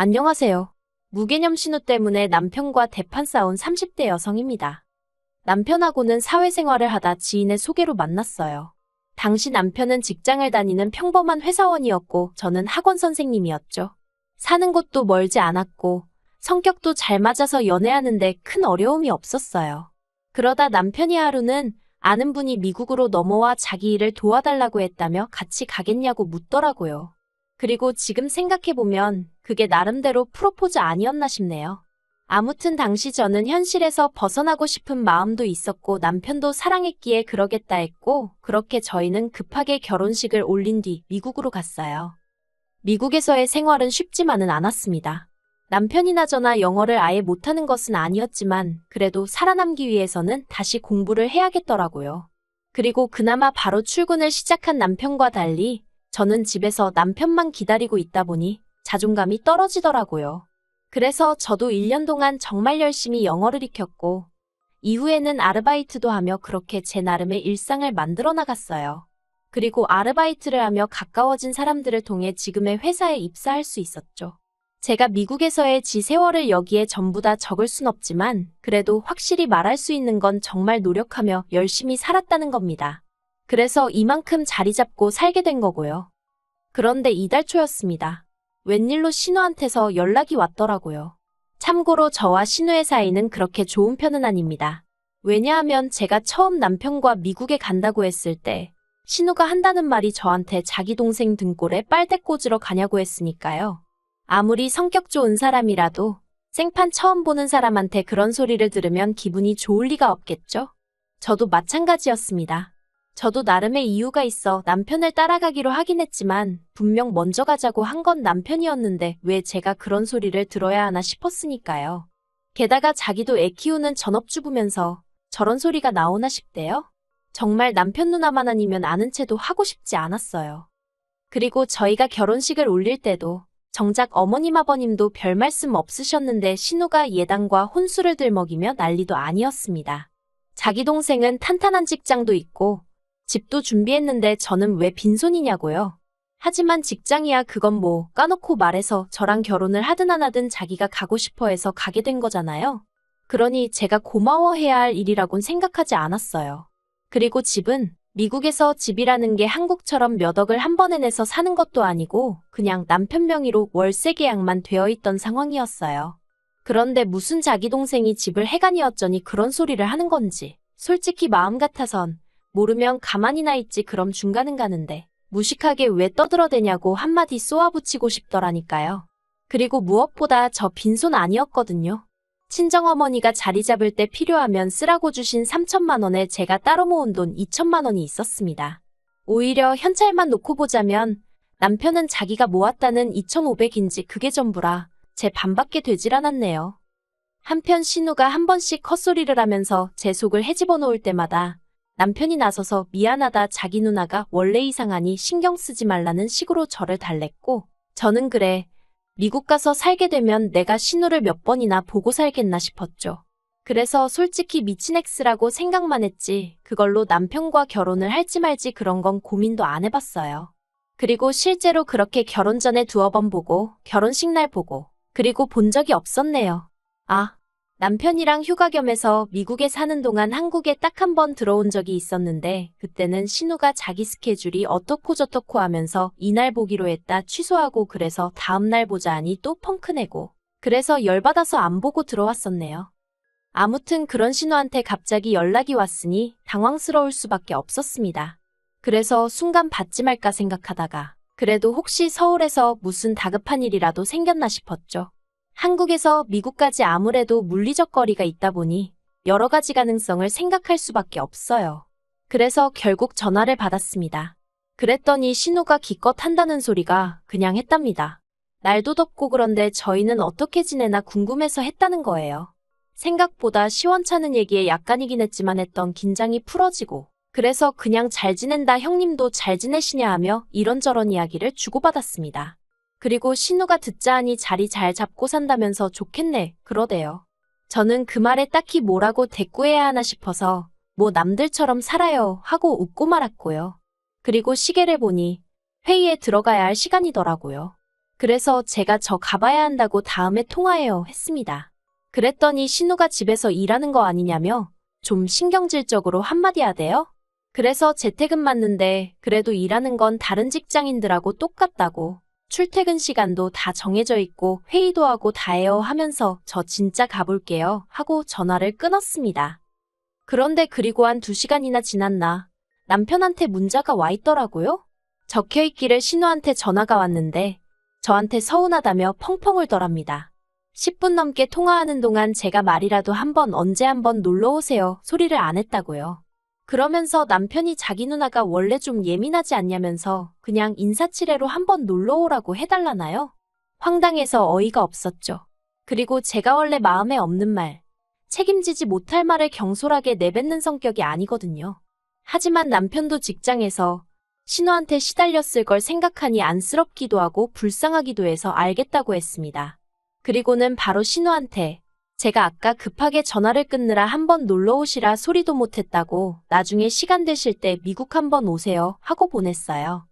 안녕하세요. 무개념 신우 때문에 남편과 대판 싸운 30대 여성입니다. 남편하고는 사회생활을 하다 지인의 소개로 만났어요. 당시 남편은 직장을 다니는 평범한 회사원이었고 저는 학원 선생님이었죠. 사는 곳도 멀지 않았고 성격도 잘 맞아서 연애하는데 큰 어려움이 없었어요. 그러다 남편이 하루는 아는 분이 미국으로 넘어와 자기 일을 도와달라고 했다며 같이 가겠냐고 묻더라고요. 그리고 지금 생각해보면 그게 나름대로 프로포즈 아니었나 싶네요. 아무튼 당시 저는 현실에서 벗어나고 싶은 마음도 있었고 남편도 사랑했기에 그러겠다 했고 그렇게 저희는 급하게 결혼식을 올린 뒤 미국으로 갔어요. 미국에서의 생활은 쉽지만은 않았습니다. 남편이나 저나 영어를 아예 못하는 것은 아니었지만 그래도 살아남기 위해서는 다시 공부를 해야겠더라고요. 그리고 그나마 바로 출근을 시작한 남편과 달리 저는 집에서 남편만 기다리고 있다 보니 자존감이 떨어지더라고요. 그래서 저도 1년 동안 정말 열심히 영어를 익혔고 이후에는 아르바이트도 하며 그렇게 제 나름의 일상을 만들어 나갔어요. 그리고 아르바이트를 하며 가까워진 사람들을 통해 지금의 회사에 입사할 수 있었죠. 제가 미국에서의 지 세월을 여기에 전부 다 적을 순 없지만 그래도 확실히 말할 수 있는 건 정말 노력하며 열심히 살았다는 겁니다. 그래서 이만큼 자리 잡고 살게 된 거고요. 그런데 이달 초였습니다. 웬일로 신우한테서 연락이 왔더라고요. 참고로 저와 신우의 사이는 그렇게 좋은 편은 아닙니다. 왜냐하면 제가 처음 남편과 미국에 간다고 했을 때 신우가 한다는 말이 저한테 자기 동생 등골에 빨대 꽂으러 가냐고 했으니까요. 아무리 성격 좋은 사람이라도 생판 처음 보는 사람한테 그런 소리를 들으면 기분이 좋을 리가 없겠죠? 저도 마찬가지였습니다. 저도 나름의 이유가 있어 남편을 따라가기로 하긴 했지만 분명 먼저 가자고 한 건 남편이었는데 왜 제가 그런 소리를 들어야 하나 싶었으니까요. 게다가 자기도 애 키우는 전업주부면서 저런 소리가 나오나 싶대요. 정말 남편 누나만 아니면 아는 체도 하고 싶지 않았어요. 그리고 저희가 결혼식을 올릴 때도 정작 어머님 아버님도 별 말씀 없으셨는데 신우가 예당과 혼수를 들먹이며 난리도 아니었습니다. 자기 동생은 탄탄한 직장도 있고 집도 준비했는데 저는 왜 빈손이냐고요. 하지만 직장이야 그건 뭐 까놓고 말해서 저랑 결혼을 하든 안 하든 자기가 가고 싶어 해서 가게 된 거잖아요. 그러니 제가 고마워해야 할 일이라곤 생각하지 않았어요. 그리고 집은 미국에서 집이라는 게 한국처럼 몇 억을 한 번에 내서 사는 것도 아니고 그냥 남편 명의로 월세 계약만 되어 있던 상황이었어요. 그런데 무슨 자기 동생이 집을 해가니 어쩌니 그런 소리를 하는 건지 솔직히 마음 같아선 모르면 가만히나 있지 그럼 중간은 가는데 무식하게 왜 떠들어대냐고 한마디 쏘아붙이고 싶더라니까요. 그리고 무엇보다 저 빈손 아니었거든요. 친정어머니가 자리 잡을 때 필요하면 쓰라고 주신 3천만 원에 제가 따로 모은 돈 2천만 원이 있었습니다. 오히려 현찰만 놓고 보자면 남편은 자기가 모았다는 2,500인지 그게 전부라 제 반밖에 되질 않았네요. 한편 신우가 한 번씩 헛소리를 하면서 제 속을 헤집어 놓을 때마다 남편이 나서서 미안하다 자기 누나가 원래 이상하니 신경 쓰지 말라는 식으로 저를 달랬고 저는 그래 미국 가서 살게 되면 내가 신우를 몇 번이나 보고 살겠나 싶었죠. 그래서 솔직히 미친 X라고 생각만 했지 그걸로 남편과 결혼을 할지 말지 그런 건 고민도 안 해봤어요. 그리고 실제로 그렇게 결혼 전에 두어 번 보고 결혼식 날 보고 그리고 본 적이 없었네요. 남편이랑 휴가 겸해서 미국에 사는 동안 한국에 딱 한 번 들어온 적이 있었는데 그때는 신우가 자기 스케줄이 어떻고 저떻고 하면서 이날 보기로 했다 취소하고 그래서 다음날 보자 하니 또 펑크내고 그래서 열받아서 안 보고 들어왔었네요. 아무튼 그런 신우한테 갑자기 연락이 왔으니 당황스러울 수밖에 없었습니다. 그래서 순간 받지 말까 생각하다가 그래도 혹시 서울에서 무슨 다급한 일이라도 생겼나 싶었죠. 한국에서 미국까지 아무래도 물리적 거리가 있다 보니 여러 가지 가능성을 생각할 수밖에 없어요. 그래서 결국 전화를 받았습니다. 그랬더니 신우가 기껏 한다는 소리가 그냥 했답니다. 날도 덥고 그런데 저희는 어떻게 지내나 궁금해서 했다는 거예요. 생각보다 시원찮은 얘기에 약간이긴 했지만 했던 긴장이 풀어지고 그래서 그냥 잘 지낸다 형님도 잘 지내시냐 하며 이런저런 이야기를 주고받았습니다. 그리고 신우가 듣자 하니 자리 잘 잡고 산다면서 좋겠네 그러대요. 저는 그 말에 딱히 뭐라고 대꾸해야 하나 싶어서 뭐 남들처럼 살아요 하고 웃고 말았고요. 그리고 시계를 보니 회의에 들어가야 할 시간이더라고요. 그래서 제가 저 가봐야 한다고 다음에 통화해요 했습니다. 그랬더니 신우가 집에서 일하는 거 아니냐며 좀 신경질적으로 한마디 하대요. 그래서 재택은 맞는데 그래도 일하는 건 다른 직장인들하고 똑같다고. 출퇴근 시간도 다 정해져 있고 회의도 하고 다 해요 하면서 저 진짜 가볼게요 하고 전화를 끊었습니다. 그런데 그리고 한 2시간이나 지났나 남편한테 문자가 와 있더라고요. 적혀있기를 신우한테 전화가 왔는데 저한테 서운하다며 펑펑 울더랍니다. 10분 넘게 통화하는 동안 제가 말이라도 언제 한번 놀러오세요 소리를 안 했다고요. 그러면서 남편이 자기 누나가 원래 좀 예민하지 않냐면서 그냥 인사치레로 한번 놀러오라고 해달라나요? 황당해서 어이가 없었죠. 그리고 제가 원래 마음에 없는 말, 책임지지 못할 말을 경솔하게 내뱉는 성격이 아니거든요. 하지만 남편도 직장에서 신우한테 시달렸을 걸 생각하니 안쓰럽기도 하고 불쌍하기도 해서 알겠다고 했습니다. 그리고는 바로 신우한테 제가 아까 급하게 전화를 끊느라 한번 놀러 오시라 소리도 못했다고 나중에 시간 되실 때 미국 한번 오세요 하고 보냈어요.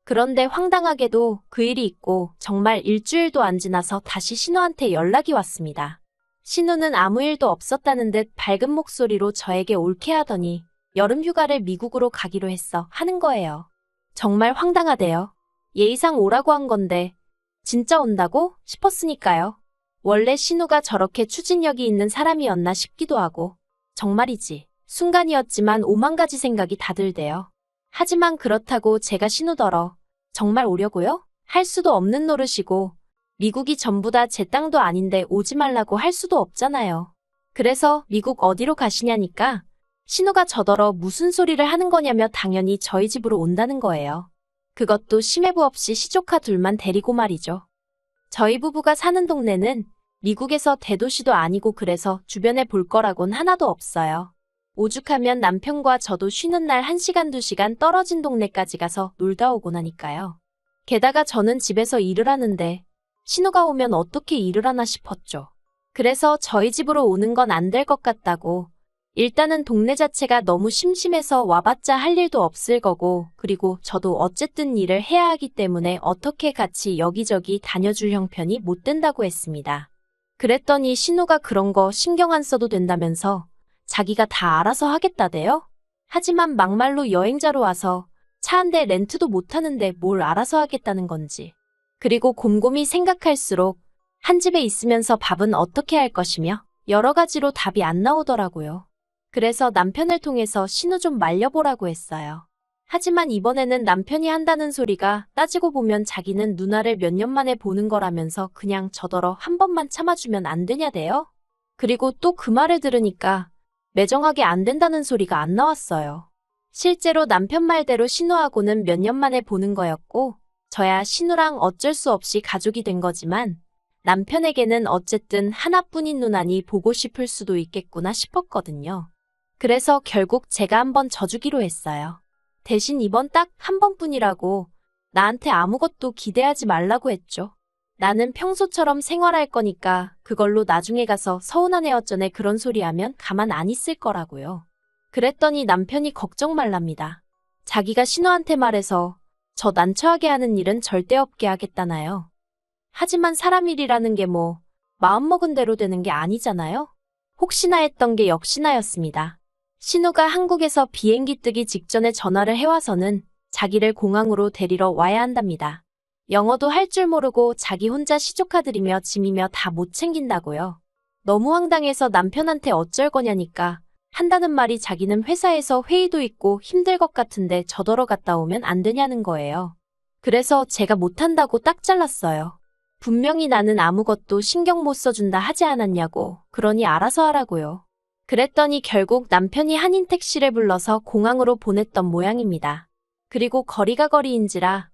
그런데 황당하게도 그 일이 있고 정말 일주일도 안 지나서 다시 신우한테 연락이 왔습니다. 신우는 아무 일도 없었다는 듯 밝은 목소리로 저에게 올케하더니 여름 휴가를 미국으로 가기로 했어 하는 거예요. 정말 황당하대요. 예의상 오라고 한 건데 진짜 온다고 싶었으니까요. 원래 신우가 저렇게 추진력이 있는 사람이었나 싶기도 하고 정말이지 순간이었지만 오만 가지 생각이 다 들대요. 하지만 그렇다고 제가 신우더러 정말 오려고요? 할 수도 없는 노릇이고 미국이 전부 다 제 땅도 아닌데 오지 말라고 할 수도 없잖아요. 그래서 미국 어디로 가시냐니까 신우가 저더러 무슨 소리를 하는 거냐며 당연히 저희 집으로 온다는 거예요. 그것도 심해부 없이 시조카 둘만 데리고 말이죠. 저희 부부가 사는 동네는 미국에서 대도시도 아니고 그래서 주변에 볼 거라곤 하나도 없어요. 오죽하면 남편과 저도 쉬는 날 1시간 2시간 떨어진 동네까지 가서 놀다 오곤 하니까요. 게다가 저는 집에서 일을 하는데 신우가 오면 어떻게 일을 하나 싶었죠. 그래서 저희 집으로 오는 건 안 될 것 같다고. 일단은 동네 자체가 너무 심심해서 와봤자 할 일도 없을 거고 그리고 저도 어쨌든 일을 해야 하기 때문에 어떻게 같이 여기저기 다녀줄 형편이 못 된다고 했습니다. 그랬더니 신우가 그런 거 신경 안 써도 된다면서 자기가 다 알아서 하겠다대요? 하지만 막말로 여행자로 와서 차 한 대 렌트도 못 하는데 뭘 알아서 하겠다는 건지. 그리고 곰곰이 생각할수록 한 집에 있으면서 밥은 어떻게 할 것이며 여러 가지로 답이 안 나오더라고요. 그래서 남편을 통해서 신우 좀 말려보라고 했어요. 하지만 이번에는 남편이 한다는 소리가 따지고 보면 자기는 누나를 몇 년 만에 보는 거라면서 그냥 저더러 한 번만 참아주면 안 되냐대요? 그리고 또 그 말을 들으니까 매정하게 안 된다는 소리가 안 나왔어요. 실제로 남편 말대로 신우하고는 몇 년 만에 보는 거였고 저야 신우랑 어쩔 수 없이 가족이 된 거지만 남편에게는 어쨌든 하나뿐인 누나니 보고 싶을 수도 있겠구나 싶었거든요. 그래서 결국 제가 한번 져주기로 했어요. 대신 이번 딱 한 번뿐이라고 나한테 아무것도 기대하지 말라고 했죠. 나는 평소처럼 생활할 거니까 그걸로 나중에 가서 서운한 애 어쩌네 그런 소리 하면 가만 안 있을 거라고요. 그랬더니 남편이 걱정 말랍니다. 자기가 신우한테 말해서 저 난처하게 하는 일은 절대 없게 하겠다나요. 하지만 사람 일이라는 게 뭐 마음먹은 대로 되는 게 아니잖아요. 혹시나 했던 게 역시나였습니다. 신우가 한국에서 비행기 뜨기 직전에 전화를 해와서는 자기를 공항으로 데리러 와야 한답니다. 영어도 할 줄 모르고 자기 혼자 시조카들이며 짐이며 다 못 챙긴다고요. 너무 황당해서 남편한테 어쩔 거냐니까 한다는 말이 자기는 회사에서 회의도 있고 힘들 것 같은데 저더러 갔다 오면 안 되냐는 거예요. 그래서 제가 못한다고 딱 잘랐어요. 분명히 나는 아무것도 신경 못 써준다 하지 않았냐고. 그러니 알아서 하라고요. 그랬더니 결국 남편이 한인 택시를 불러서 공항으로 보냈던 모양입니다. 그리고 거리가 거리인지라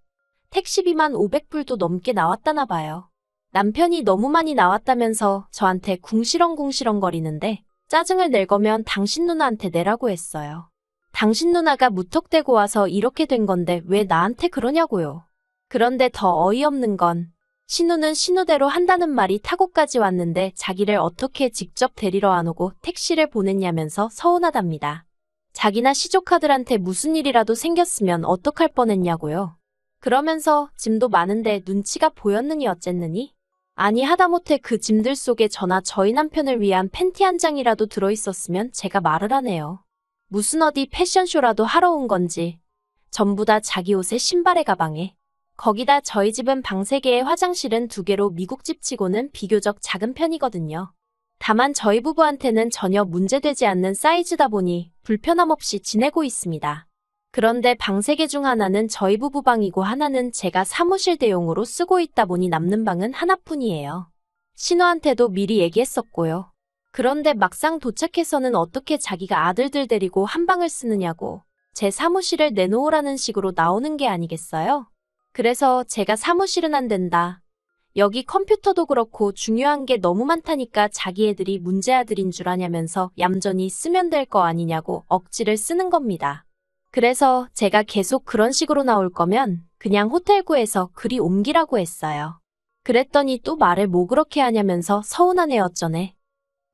택시비만 500불도 넘게 나왔다나 봐요. 남편이 너무 많이 나왔다면서 저한테 궁시렁궁시렁 거리는데 짜증을 낼 거면 당신 누나한테 내라고 했어요. 당신 누나가 무턱대고 와서 이렇게 된 건데 왜 나한테 그러냐고요. 그런데 더 어이없는 건 신우는 신우대로 한다는 말이 타고까지 왔는데 자기를 어떻게 직접 데리러 안 오고 택시를 보냈냐면서 서운하답니다. 자기나 시조카들한테 무슨 일이라도 생겼으면 어떡할 뻔했냐고요. 그러면서 짐도 많은데 눈치가 보였느니 어쨌느니? 아니 하다못해 그 짐들 속에 저나 저희 남편을 위한 팬티 한 장이라도 들어있었으면 제가 말을 하네요. 무슨 어디 패션쇼라도 하러 온 건지 전부 다 자기 옷에 신발에 가방에. 거기다 저희 집은 방 3개에 화장실은 2개로 미국 집 치고는 비교적 작은 편이거든요. 다만 저희 부부한테는 전혀 문제되지 않는 사이즈다 보니 불편함 없이 지내고 있습니다. 그런데 방 3개 중 하나는 저희 부부 방이고 하나는 제가 사무실 대용으로 쓰고 있다 보니 남는 방은 하나뿐이에요. 신우한테도 미리 얘기했었고요. 그런데 막상 도착해서는 어떻게 자기가 아들들 데리고 한 방을 쓰느냐고 제 사무실을 내놓으라는 식으로 나오는 게 아니겠어요? 그래서 제가 사무실은 안 된다. 여기 컴퓨터도 그렇고 중요한 게 너무 많다니까 자기 애들이 문제 아들인 줄 아냐면서 얌전히 쓰면 될 거 아니냐고 억지를 쓰는 겁니다. 그래서 제가 계속 그런 식으로 나올 거면 그냥 호텔 구해서 그리 옮기라고 했어요. 그랬더니 또 말을 뭐 그렇게 하냐면서 서운하네 어쩌네.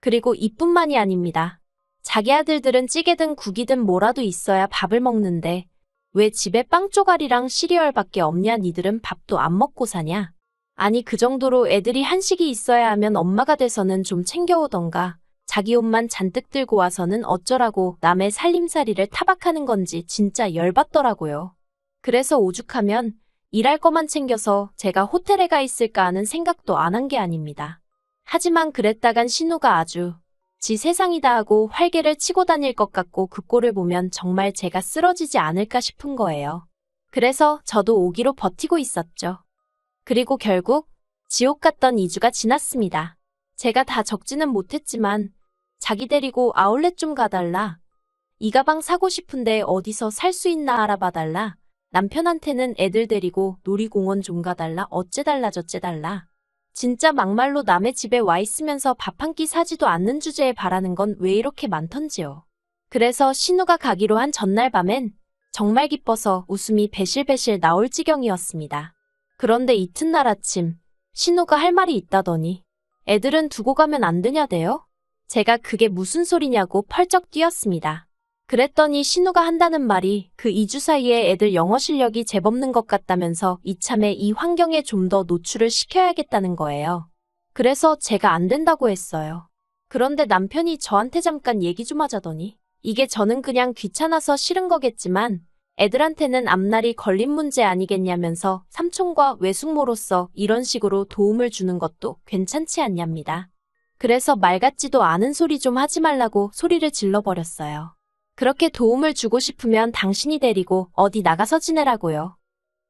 그리고 이뿐만이 아닙니다. 자기 아들들은 찌개든 국이든 뭐라도 있어야 밥을 먹는데 왜 집에 빵 조각이랑 시리얼밖에 없냐 니들은 밥도 안 먹고 사냐. 아니 그 정도로 애들이 한식이 있어야 하면 엄마가 돼서는 좀 챙겨오던가 자기 옷만 잔뜩 들고 와서는 어쩌라고 남의 살림살이를 타박하는 건지 진짜 열받더라고요. 그래서 오죽하면 일할 거만 챙겨서 제가 호텔에 가 있을까 하는 생각도 안 한 게 아닙니다. 하지만 그랬다간 신우가 아주 지 세상이다 하고 활개를 치고 다닐 것 같고 그 꼴을 보면 정말 제가 쓰러지지 않을까 싶은 거예요. 그래서 저도 오기로 버티고 있었죠. 그리고 결국 지옥 같던 2주가 지났습니다. 제가 다 적지는 못했지만 자기 데리고 아울렛 좀 가달라. 이 가방 사고 싶은데 어디서 살 수 있나 알아봐달라. 남편한테는 애들 데리고 놀이공원 좀 가달라. 어째달라 저째달라. 진짜 막말로 남의 집에 와 있으면서 밥 한 끼 사지도 않는 주제에 바라는 건 왜 이렇게 많던지요. 그래서 신우가 가기로 한 전날 밤엔 정말 기뻐서 웃음이 배실배실 나올 지경이었습니다. 그런데 이튿날 아침 신우가 할 말이 있다더니 애들은 두고 가면 안 되냐대요? 제가 그게 무슨 소리냐고 펄쩍 뛰었습니다. 그랬더니 신우가 한다는 말이 그 2주 사이에 애들 영어 실력이 제법는 것 같다면서 이참에 이 환경에 좀 더 노출을 시켜야겠다는 거예요. 그래서 제가 안 된다고 했어요. 그런데 남편이 저한테 잠깐 얘기 좀 하자더니 이게 저는 그냥 귀찮아서 싫은 거겠지만 애들한테는 앞날이 걸린 문제 아니겠냐면서 삼촌과 외숙모로서 이런 식으로 도움을 주는 것도 괜찮지 않냐입니다. 그래서 말 같지도 않은 소리 좀 하지 말라고 소리를 질러버렸어요. 그렇게 도움을 주고 싶으면 당신이 데리고 어디 나가서 지내라고요.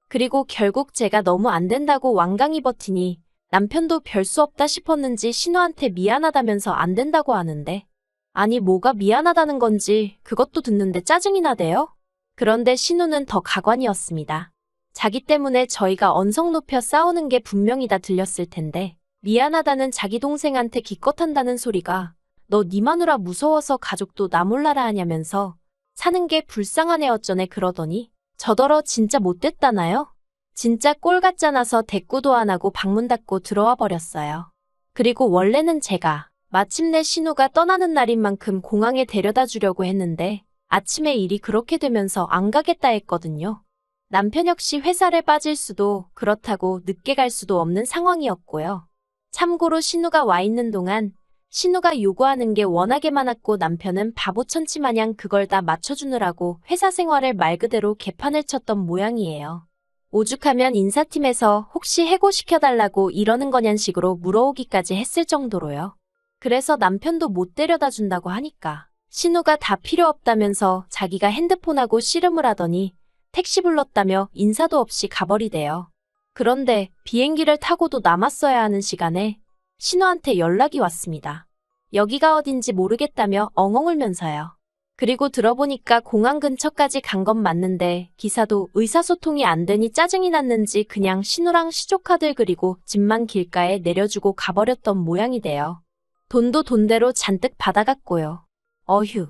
그리고 결국 제가 너무 안 된다고 완강히 버티니 남편도 별 수 없다 싶었는지 신우한테 미안하다면서 안 된다고 하는데 아니 뭐가 미안하다는 건지 그것도 듣는데 짜증이 나대요. 그런데 신우는 더 가관이었습니다. 자기 때문에 저희가 언성 높여 싸우는 게 분명히 다 들렸을 텐데 미안하다는 자기 동생한테 기껏한다는 소리가 너 네 마누라 무서워서 가족도 나 몰라라 하냐면서 사는 게 불쌍하네 어쩌네 그러더니 저더러 진짜 못됐다나요? 진짜 꼴 같잖아서 대꾸도 안 하고 방문 닫고 들어와 버렸어요. 그리고 원래는 제가 마침내 신우가 떠나는 날인 만큼 공항에 데려다 주려고 했는데 아침에 일이 그렇게 되면서 안 가겠다 했거든요. 남편 역시 회사를 빠질 수도 그렇다고 늦게 갈 수도 없는 상황이었고요. 참고로 신우가 와 있는 동안 신우가 요구하는 게 워낙에 많았고 남편은 바보천치 마냥 그걸 다 맞춰주느라고 회사 생활을 말 그대로 개판을 쳤던 모양이에요. 오죽하면 인사팀에서 혹시 해고시켜달라고 이러는 거냔 식으로 물어오기까지 했을 정도로요. 그래서 남편도 못 데려다 준다고 하니까 신우가 다 필요 없다면서 자기가 핸드폰하고 씨름을 하더니 택시 불렀다며 인사도 없이 가버리대요. 그런데 비행기를 타고도 남았어야 하는 시간에 신우한테 연락이 왔습니다. 여기가 어딘지 모르겠다며 엉엉 울면서요. 그리고 들어보니까 공항 근처까지 간 건 맞는데 기사도 의사소통이 안 되니 짜증이 났는지 그냥 신우랑 시조카들 그리고 집만 길가에 내려주고 가버렸던 모양이래요. 돈도 돈대로 잔뜩 받아갔고요. 어휴.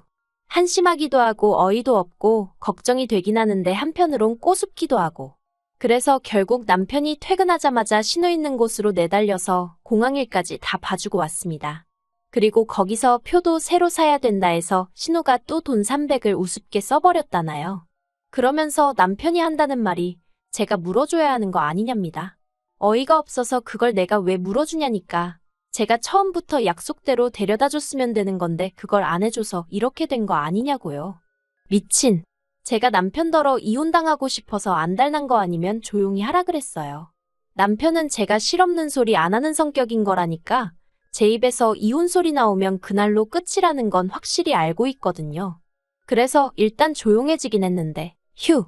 한심하기도 하고 어이도 없고 걱정이 되긴 하는데 한편으론 꼬숩기도 하고. 그래서 결국 남편이 퇴근하자마자 신우 있는 곳으로 내달려서 공항일까지 다 봐주고 왔습니다. 그리고 거기서 표도 새로 사야 된다 해서 신우가 또 돈 300을 우습게 써버렸다나요. 그러면서 남편이 한다는 말이 제가 물어줘야 하는 거 아니냐입니다. 어이가 없어서 그걸 내가 왜 물어주냐니까. 제가 처음부터 약속대로 데려다 줬으면 되는 건데 그걸 안 해줘서 이렇게 된 거 아니냐고요. 미친. 제가 남편더러 이혼당하고 싶어서 안달난 거 아니면 조용히 하라 그랬어요. 남편은 제가 실없는 소리 안 하는 성격인 거라니까 제 입에서 이혼 소리 나오면 그날로 끝이라는 건 확실히 알고 있거든요. 그래서 일단 조용해지긴 했는데 휴.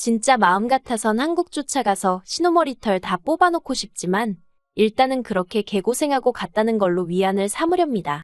진짜 마음 같아선 한국 쫓아가서 신호머리털 다 뽑아놓고 싶지만 일단은 그렇게 개고생하고 갔다는 걸로 위안을 삼으렵니다.